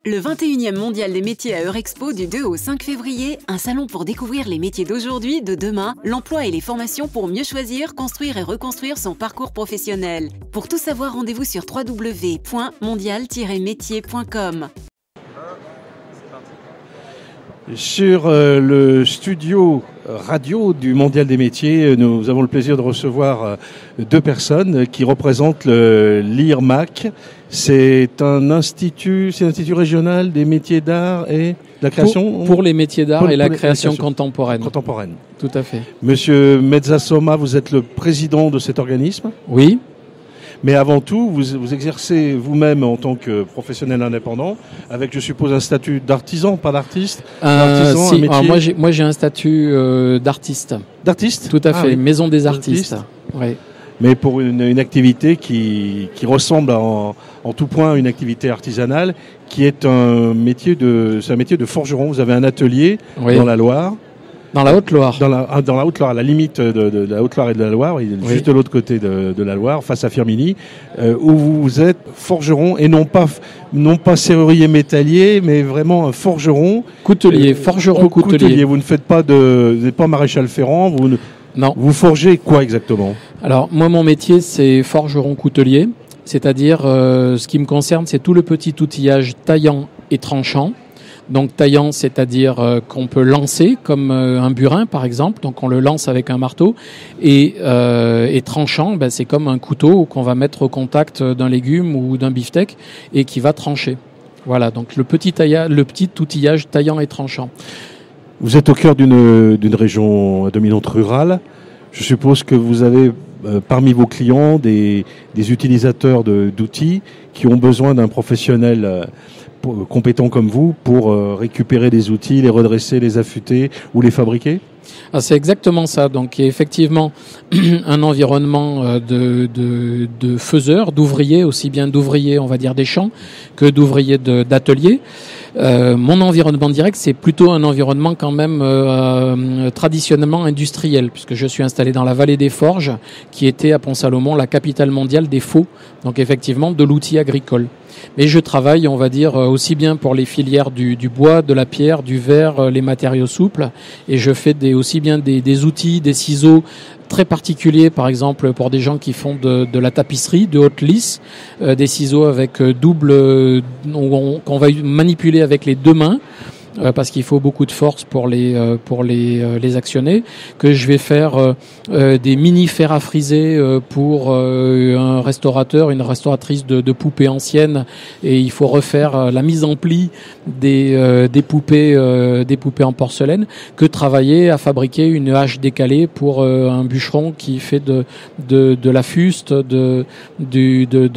Le 21e Mondial des métiers à Eurexpo du 2 au 5 février, un salon pour découvrir les métiers d'aujourd'hui, de demain, l'emploi et les formations pour mieux choisir, construire et reconstruire son parcours professionnel. Pour tout savoir, rendez-vous sur www.mondial-métier.com. Sur le studio radio du Mondial des métiers, nous avons le plaisir de recevoir deux personnes qui représentent l'IRMAC. C'est un institut régional des métiers d'art et de la création pour les métiers d'art et la création contemporaine. Tout à fait. Monsieur Mezzasoma, vous êtes le président de cet organisme ? Oui. Mais avant tout, vous exercez vous-même en tant que professionnel indépendant, avec, je suppose, un statut d'artisan, pas d'artiste. Si. Alors moi j'ai un statut d'artiste. D'artiste ? Tout à fait. Oui. Maison des artistes. Oui. Mais pour une activité qui ressemble en tout point à une activité artisanale, qui est un métier de forgeron. Vous avez un atelier dans la Loire. Dans la Haute-Loire. Dans la Haute-Loire, à la limite de la Haute-Loire et de la Loire, juste de l'autre côté de la Loire, face à Firminy, où vous êtes forgeron et non pas serrurier métallier, mais vraiment un forgeron. Coutelier, forgeron coutelier. Vous n'êtes pas maréchal ferrant, non. Vous forgez quoi exactement ? Alors, moi, mon métier, c'est forgeron coutelier. C'est-à-dire, ce qui me concerne, c'est tout le petit outillage taillant et tranchant. Donc taillant, c'est-à-dire qu'on peut lancer comme un burin par exemple, donc on le lance avec un marteau, et tranchant, c'est comme un couteau qu'on va mettre au contact d'un légume ou d'un beefsteak et qui va trancher. Voilà, donc le petit outillage taillant et tranchant. Vous êtes au cœur d'une région à dominante rurale. Je suppose que vous avez parmi vos clients des utilisateurs d'outils qui ont besoin d'un professionnel compétents comme vous pour récupérer des outils, les redresser, les affûter ou les fabriquer ? C'est exactement ça. Donc, il y a effectivement un environnement de faiseurs, d'ouvriers, aussi bien d'ouvriers, on va dire, des champs, que d'ouvriers d'ateliers. Mon environnement direct, c'est plutôt un environnement quand même traditionnellement industriel, puisque je suis installé dans la vallée des Forges, qui était à Pont-Salomon la capitale mondiale des faux, donc effectivement de l'outil agricole. Mais je travaille, on va dire, aussi bien pour les filières du bois, de la pierre, du verre, les matériaux souples, et je fais aussi bien des outils, des ciseaux très particuliers, par exemple pour des gens qui font de la tapisserie, de haute lisse, des ciseaux avec double, qu'on va manipuler avec les deux mains, parce qu'il faut beaucoup de force pour les actionner, que je vais faire des mini fers à friser pour un restaurateur, une restauratrice de poupées anciennes, et il faut refaire la mise en pli des poupées en porcelaine, que travailler à fabriquer une hache décalée pour un bûcheron qui fait de la fuste, de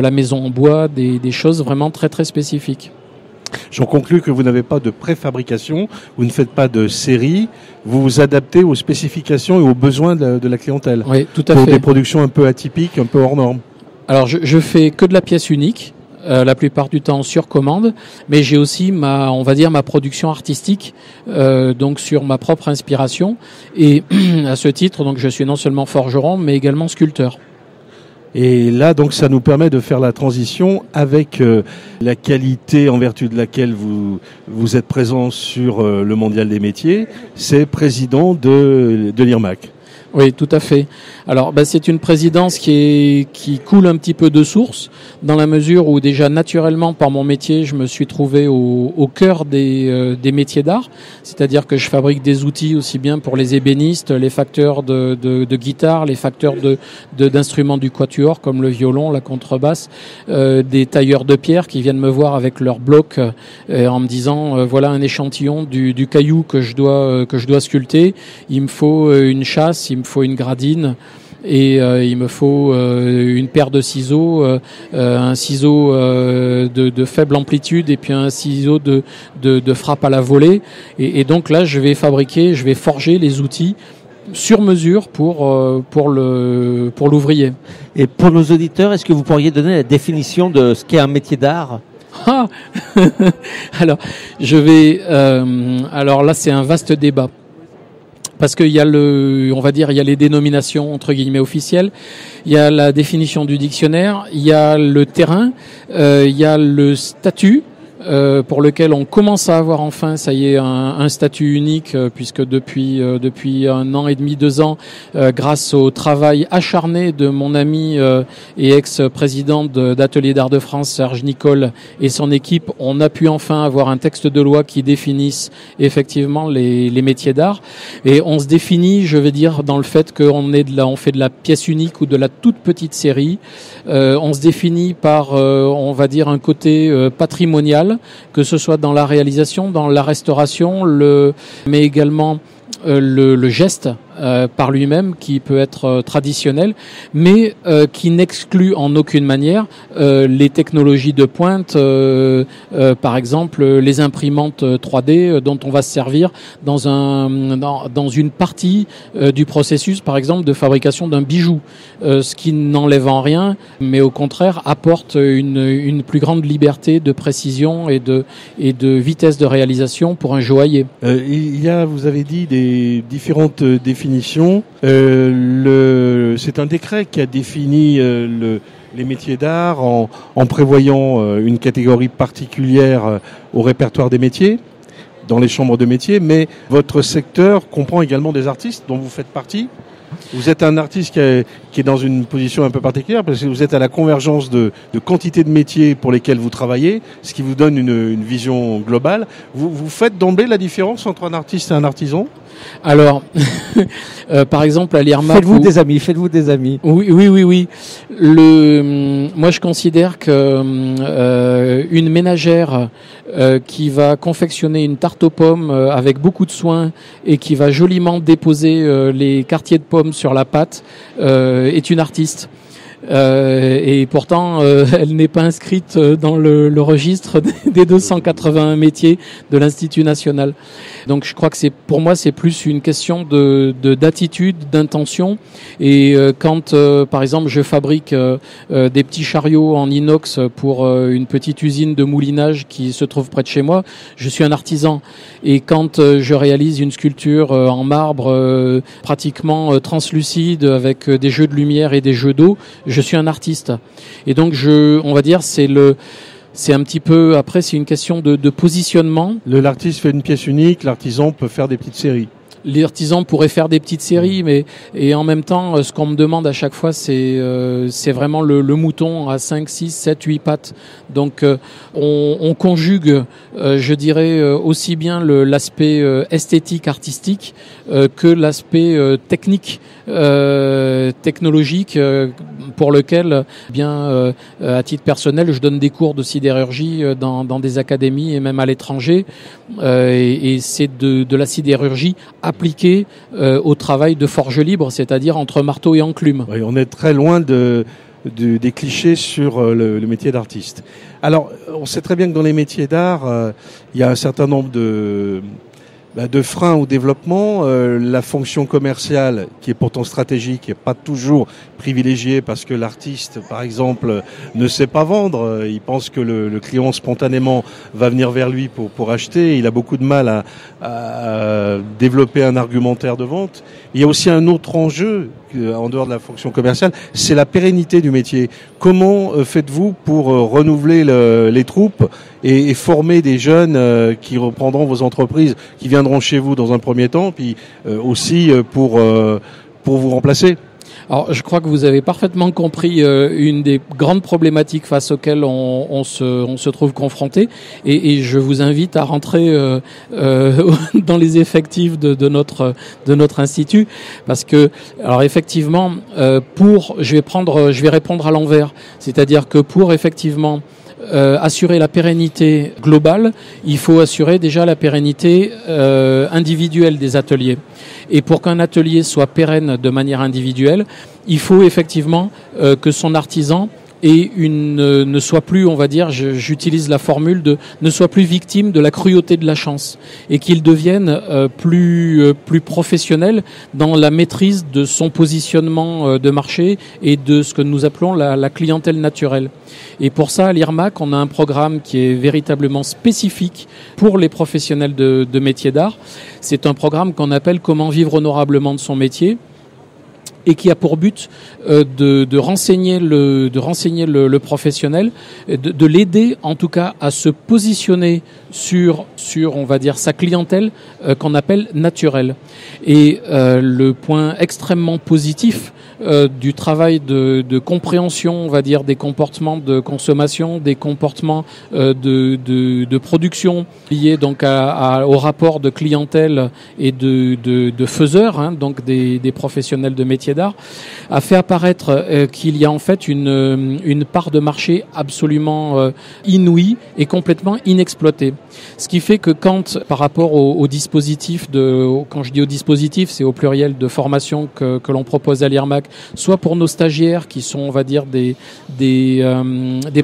la maison en bois, des choses vraiment très très spécifiques. J'en conclus que vous n'avez pas de préfabrication, vous ne faites pas de série, vous vous adaptez aux spécifications et aux besoins de la clientèle. Oui, tout à fait. Pour des productions un peu atypiques, un peu hors normes. Alors, je fais que de la pièce unique, la plupart du temps sur commande, mais j'ai aussi ma production artistique, donc sur ma propre inspiration. Et à ce titre, donc, je suis non seulement forgeron, mais également sculpteur. Et là, donc, ça nous permet de faire la transition avec la qualité en vertu de laquelle vous êtes présent sur le Mondial des métiers. C'est président de l'IRMAC. Oui, tout à fait. Alors, c'est une présidence qui coule un petit peu de source, dans la mesure où déjà naturellement, par mon métier, je me suis trouvé au cœur des métiers d'art, c'est-à-dire que je fabrique des outils aussi bien pour les ébénistes, les facteurs de guitare, les facteurs d'instruments du quatuor comme le violon, la contrebasse, des tailleurs de pierre qui viennent me voir avec leur bloc en me disant voilà un échantillon du caillou que je dois sculpter. Il me faut une chasse, il me faut une gradine et il me faut une paire de ciseaux, un ciseau de faible amplitude et puis un ciseau de frappe à la volée et donc là je vais forger les outils sur mesure pour l'ouvrier. Et pour nos auditeurs, est-ce que vous pourriez donner la définition de ce qu'est un métier d'art ? Alors alors là c'est un vaste débat. Parce qu'il y a il y a les dénominations entre guillemets officielles, il y a la définition du dictionnaire, il y a le terrain, il y a le statut, pour lequel on commence à avoir enfin, ça y est, un statut unique, puisque depuis 1 an et demi, 2 ans, grâce au travail acharné de mon ami et ex-président d'Atelier d'Art de France, Serge Nicole, et son équipe, on a pu enfin avoir un texte de loi qui définisse effectivement les métiers d'art. Et on se définit, je vais dire, dans le fait qu'on fait de la pièce unique ou de la toute petite série. On se définit par, on va dire, un côté patrimonial, que ce soit dans la réalisation, dans la restauration, mais également le geste par lui-même qui peut être traditionnel, mais qui n'exclut en aucune manière les technologies de pointe, par exemple les imprimantes 3D dont on va se servir dans une partie du processus, par exemple de fabrication d'un bijou, ce qui n'enlève en rien, mais au contraire apporte une plus grande liberté de précision et de vitesse de réalisation pour un joaillier. Il y a, vous avez dit, des différentes définitions. C'est un décret qui a défini les métiers d'art en prévoyant une catégorie particulière au répertoire des métiers dans les chambres de métiers, mais votre secteur comprend également des artistes dont vous faites partie. Vous êtes un artiste qui est dans une position un peu particulière parce que vous êtes à la convergence de quantité de métiers pour lesquels vous travaillez, ce qui vous donne une vision globale. Vous faites d'emblée la différence entre un artiste et un artisan ? Alors, par exemple, à l'IRMA... Faites-vous des amis. Oui. Moi, je considère que une ménagère qui va confectionner une tarte aux pommes avec beaucoup de soin et qui va joliment déposer les quartiers de pommes sur la pâte est une artiste. Et pourtant, elle n'est pas inscrite dans le registre des 281 métiers de l'Institut national. Donc, je crois que pour moi, c'est plus une question d'attitude, d'intention. Et quand, par exemple, je fabrique des petits chariots en inox pour une petite usine de moulinage qui se trouve près de chez moi, je suis un artisan. Et quand je réalise une sculpture en marbre pratiquement translucide avec des jeux de lumière et des jeux d'eau, je suis un artiste. Et donc, on va dire, c'est un petit peu, après, c'est une question de positionnement. L'artiste fait une pièce unique, l'artisan peut faire des petites séries. L'artisan pourrait faire des petites séries, et en même temps, ce qu'on me demande à chaque fois, c'est vraiment le mouton à 5, 6, 7, 8 pattes. Donc, on conjugue, je dirais, aussi bien l'aspect esthétique, artistique, que l'aspect technique, technologique, pour lequel, bien, à titre personnel, je donne des cours de sidérurgie dans des académies et même à l'étranger, et c'est de la sidérurgie appliquée au travail de forge libre, c'est-à-dire entre marteau et enclume. Oui, on est très loin des clichés sur le métier d'artiste. Alors, on sait très bien que dans les métiers d'art, il y a un certain nombre de freins au développement. La fonction commerciale, qui est pourtant stratégique, n'est pas toujours privilégiée parce que l'artiste, par exemple, ne sait pas vendre. Il pense que le client spontanément va venir vers lui pour acheter. Il a beaucoup de mal à développer un argumentaire de vente. Il y a aussi un autre enjeu en dehors de la fonction commerciale, c'est la pérennité du métier. Comment faites-vous pour renouveler les troupes et former des jeunes qui reprendront vos entreprises, qui viendront chez vous dans un premier temps, puis aussi pour vous remplacer? Alors, je crois que vous avez parfaitement compris une des grandes problématiques face auxquelles on se trouve confronté, et je vous invite à rentrer dans les effectifs de notre institut, parce que, alors effectivement, je vais répondre à l'envers, c'est-à-dire que pour effectivement assurer la pérennité globale, il faut assurer déjà la pérennité individuelle des ateliers. Et pour qu'un atelier soit pérenne de manière individuelle, il faut effectivement que son artisan ne soit plus, on va dire, j'utilise la formule ne soit plus victime de la cruauté de la chance, et qu'il devienne plus professionnel dans la maîtrise de son positionnement de marché et de ce que nous appelons la clientèle naturelle. Et pour ça, à l'IRMAC, on a un programme qui est véritablement spécifique pour les professionnels de métiers d'art. C'est un programme qu'on appelle « Comment vivre honorablement de son métier ». et qui a pour but de renseigner le professionnel, de l'aider en tout cas à se positionner sur on va dire sa clientèle qu'on appelle naturelle. Et le point extrêmement positif du travail de compréhension, on va dire, des comportements de consommation, des comportements de production liés donc au rapport de clientèle et de faiseurs, hein, donc des professionnels de métiers d'art, a fait apparaître qu'il y a en fait une part de marché absolument inouïe et complètement inexploitée. Ce qui fait que quand, par rapport au dispositif quand je dis au dispositif, c'est au pluriel de formation que l'on propose à l'IRMAC, soit pour nos stagiaires qui sont, on va dire, des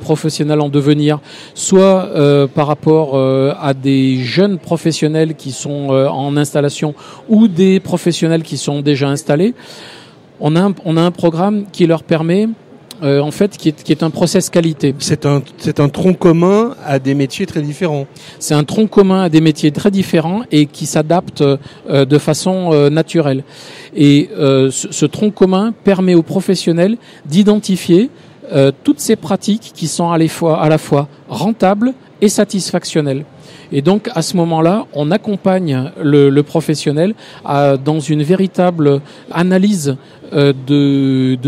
professionnels en devenir, soit par rapport à des jeunes professionnels qui sont en installation ou des professionnels qui sont déjà installés, on a un programme qui leur permet en fait, qui est un process qualité. C'est un tronc commun à des métiers très différents. C'est un tronc commun à des métiers très différents et qui s'adapte de façon naturelle. Et ce tronc commun permet aux professionnels d'identifier toutes ces pratiques qui sont à la fois rentables et satisfactionnelles. Et donc, à ce moment-là, on accompagne le professionnel dans une véritable analyse de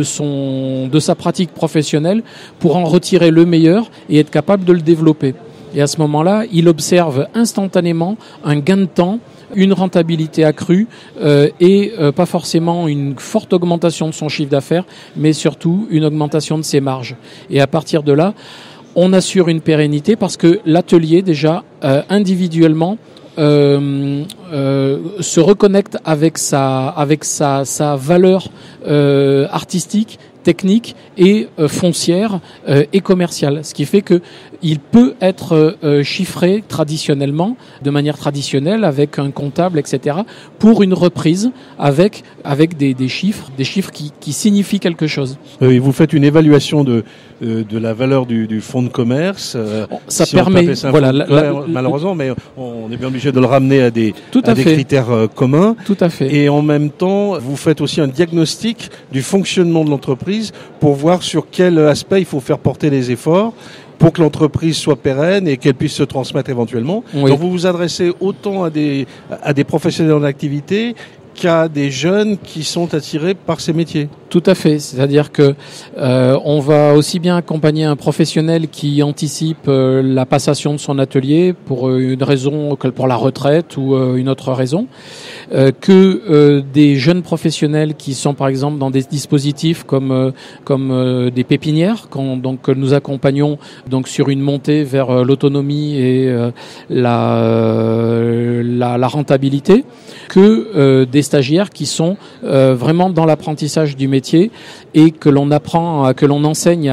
sa pratique professionnelle pour en retirer le meilleur et être capable de le développer. Et à ce moment-là, il observe instantanément un gain de temps, une rentabilité accrue et pas forcément une forte augmentation de son chiffre d'affaires, mais surtout une augmentation de ses marges. Et à partir de là, on assure une pérennité parce que l'atelier, déjà, individuellement, se reconnecte avec sa valeur artistique, technique et foncière et commerciale. Ce qui fait que il peut être chiffré traditionnellement, de manière traditionnelle, avec un comptable, etc., pour une reprise avec des chiffres qui signifient quelque chose. Et vous faites une évaluation de la valeur du fonds de commerce. Ça si permet, malheureusement, mais on est bien obligé de le ramener à des fait. Critères communs. Tout à fait. Et en même temps, vous faites aussi un diagnostic du fonctionnement de l'entreprise pour voir sur quel aspect il faut faire porter les efforts pour que l'entreprise soit pérenne et qu'elle puisse se transmettre éventuellement. Oui. Donc vous vous adressez autant à des professionnels en activité qu'à des jeunes qui sont attirés par ces métiers. Tout à fait. C'est-à-dire que on va aussi bien accompagner un professionnel qui anticipe la passation de son atelier pour une raison, pour la retraite ou une autre raison, que des jeunes professionnels qui sont par exemple dans des dispositifs comme des pépinières, que nous accompagnons donc sur une montée vers l'autonomie et la rentabilité, que des stagiaires qui sont vraiment dans l'apprentissage du métier et que l'on enseigne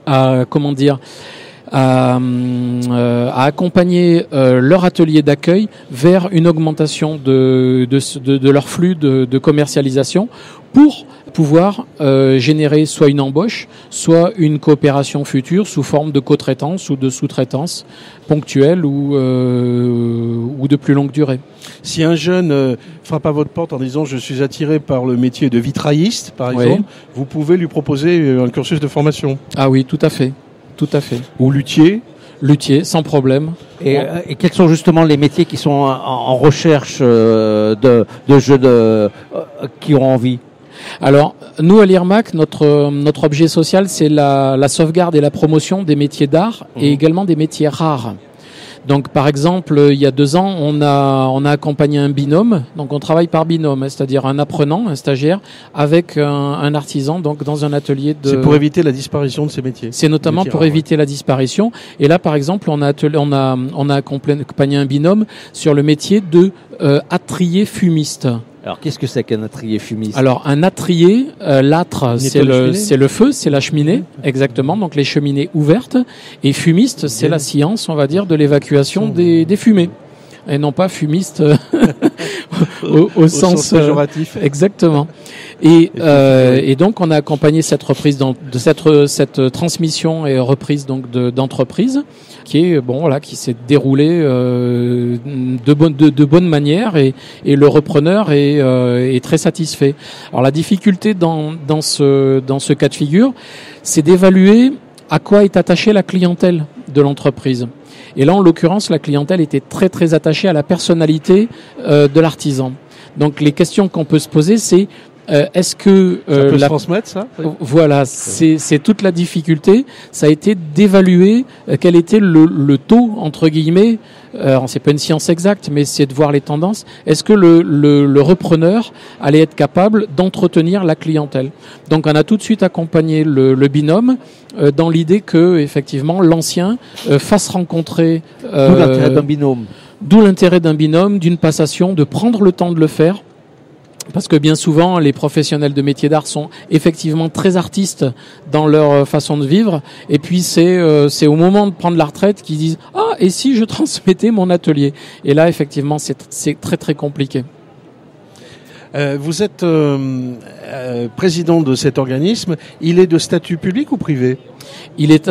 à accompagner leur atelier d'accueil vers une augmentation de leur flux de commercialisation pour pouvoir générer soit une embauche, soit une coopération future sous forme de co-traitance ou de sous-traitance ponctuelle ou de plus longue durée. Si un jeune frappe à votre porte en disant « je suis attiré par le métier de vitrailliste », par exemple, vous pouvez lui proposer un cursus de formation. Ah oui, tout à fait. Tout à fait. Ou luthier, sans problème. Et quels sont justement les métiers qui sont en recherche de jeunes qui ont envie? Alors, nous à l'IRMAC, notre objet social, c'est la sauvegarde et la promotion des métiers d'art et également des métiers rares. Donc, par exemple, il y a 2 ans, on a accompagné un binôme. Donc, on travaille par binôme, c'est-à-dire un apprenant, un stagiaire, avec un artisan, donc dans un atelier de. C'est pour éviter la disparition de ces métiers. C'est notamment pour éviter la disparition. Et là, par exemple, on a accompagné un binôme sur le métier de attrier fumiste. Alors, qu'est-ce que c'est qu'un attrier fumiste? Alors, un attrier, l'âtre, c'est le feu, c'est la cheminée, exactement, donc les cheminées ouvertes. Et fumiste, c'est la science, on va dire, de l'évacuation des fumées. Et non pas fumiste au sens péjoratif. Exactement. Et donc on a accompagné cette reprise de cette transmission et reprise donc d'entreprise qui est qui s'est déroulée de bonne manière et le repreneur est très satisfait. Alors la difficulté dans ce cas de figure, c'est d'évaluer à quoi est attachée la clientèle de l'entreprise. Et là, en l'occurrence, la clientèle était très très attachée à la personnalité de l'artisan. Donc les questions qu'on peut se poser, c'est est-ce que ça peut se transmettre, ça? Voilà, c'est toute la difficulté. Ça a été d'évaluer quel était le taux entre guillemets. C'est pas une science exacte, mais c'est de voir les tendances. Est-ce que le repreneur allait être capable d'entretenir la clientèle? Donc, on a tout de suite accompagné le binôme dans l'idée que effectivement l'ancien fasse rencontrer. D'où l'intérêt d'un binôme. D'où l'intérêt d'un binôme, d'une passation, de prendre le temps de le faire. Parce que bien souvent, les professionnels de métiers d'art sont effectivement très artistes dans leur façon de vivre. Et puis, c'est au moment de prendre la retraite qu'ils disent « Ah, et si je transmettais mon atelier ?» Et là, effectivement, c'est très, très compliqué. Vous êtes président de cet organisme. Il est de statut public ou privé?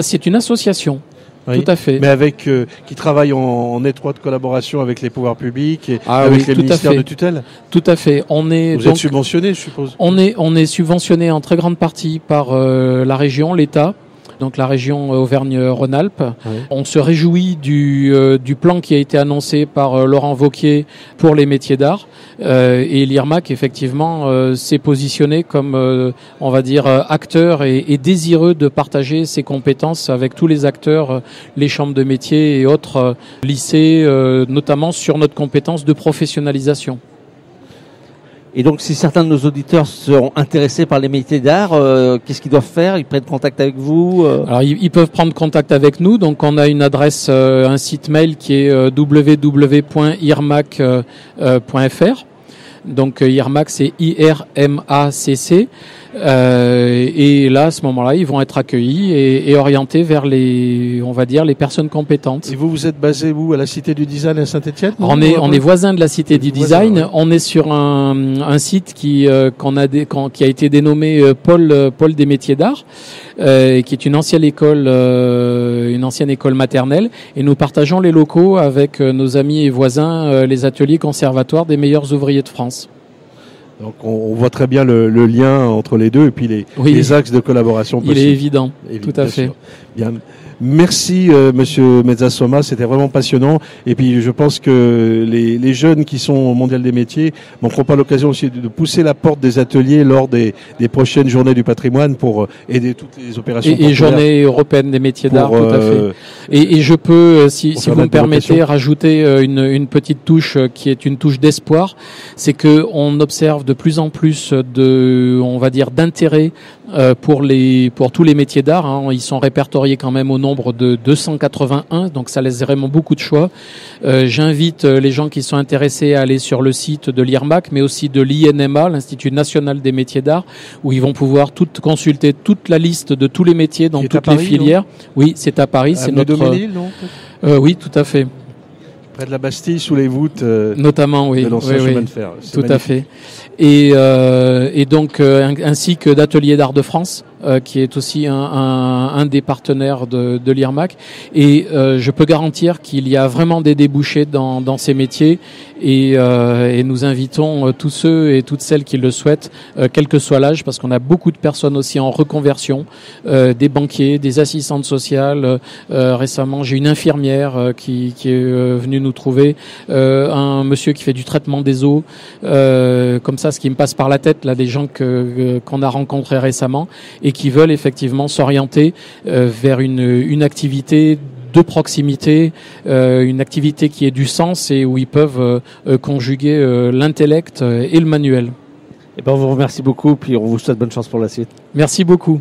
C'est une association. Oui, tout à fait. Mais qui travaille en étroite collaboration avec les pouvoirs publics et avec les ministères de tutelle. Tout à fait. Vous êtes subventionné, je suppose. On est subventionné en très grande partie par la région, l'État. Donc la région Auvergne-Rhône-Alpes. Oui. On se réjouit du plan qui a été annoncé par Laurent Wauquiez pour les métiers d'art. Et l'IRMAC, effectivement, s'est positionné comme, on va dire, acteur et désireux de partager ses compétences avec tous les acteurs, les chambres de métiers et autres lycées, notamment sur notre compétence de professionnalisation. Et donc, si certains de nos auditeurs sont intéressés par les métiers d'art, qu'est-ce qu'ils doivent faire? Ils prennent contact avec vous? Alors, ils peuvent prendre contact avec nous. Donc, on a une adresse, un site mail qui est www.irmac.fr. Donc, IRMAC, c'est IRMACC. Et là, à ce moment-là, ils vont être accueillis et orientés vers les personnes compétentes. Et vous êtes basé où, à la Cité du Design à Saint-Étienne? On est voisin de la Cité du Design. Ouais. On est sur un site qui a été dénommé Pôle des métiers d'art, qui est une ancienne école maternelle. Et nous partageons les locaux avec nos amis et voisins, les ateliers conservatoires des meilleurs ouvriers de France. Donc on voit très bien le lien entre les deux et puis les axes de collaboration possibles. Il est évident, tout à fait. Bien. Merci Monsieur Mezzasoma, c'était vraiment passionnant. Et puis je pense que les jeunes qui sont au Mondial des métiers manqueront pas l'occasion aussi de pousser la porte des ateliers lors des prochaines journées du patrimoine pour aider toutes les opérations. Et journée européenne des métiers d'art, tout à fait. Et je peux, si vous me permettez, rajouter une petite touche qui est une touche d'espoir, c'est que on observe de plus en plus d'intérêt pour tous les métiers d'art. Hein. Ils sont répertoriés quand même au nombre de 281, donc ça laisse vraiment beaucoup de choix. J'invite les gens qui sont intéressés à aller sur le site de l'IRMAC, mais aussi de l'INMA, l'Institut National des Métiers d'Art, où ils vont pouvoir consulter toute la liste de tous les métiers dans toutes les filières. Oui, c'est à Paris. C'est notre. Oui, tout à fait. Près de la Bastille, sous les voûtes. Notamment, oui. De l'ancien chemin de fer. Tout magnifique. À fait. Et donc ainsi que d'Ateliers d'Art de France, qui est aussi un des partenaires de l'IRMAC. Et je peux garantir qu'il y a vraiment des débouchés dans ces métiers. Et nous invitons tous ceux et toutes celles qui le souhaitent, quel que soit l'âge, parce qu'on a beaucoup de personnes aussi en reconversion, des banquiers, des assistantes sociales. Récemment, j'ai une infirmière qui est venue nous trouver, un monsieur qui fait du traitement des eaux, comme ça, ce qui me passe par la tête, là, des gens qu'on a rencontrés récemment et qui veulent effectivement s'orienter vers une activité de proximité, une activité qui ait du sens et où ils peuvent conjuguer l'intellect et le manuel. On vous remercie beaucoup, puis on vous souhaite bonne chance pour la suite. Merci beaucoup.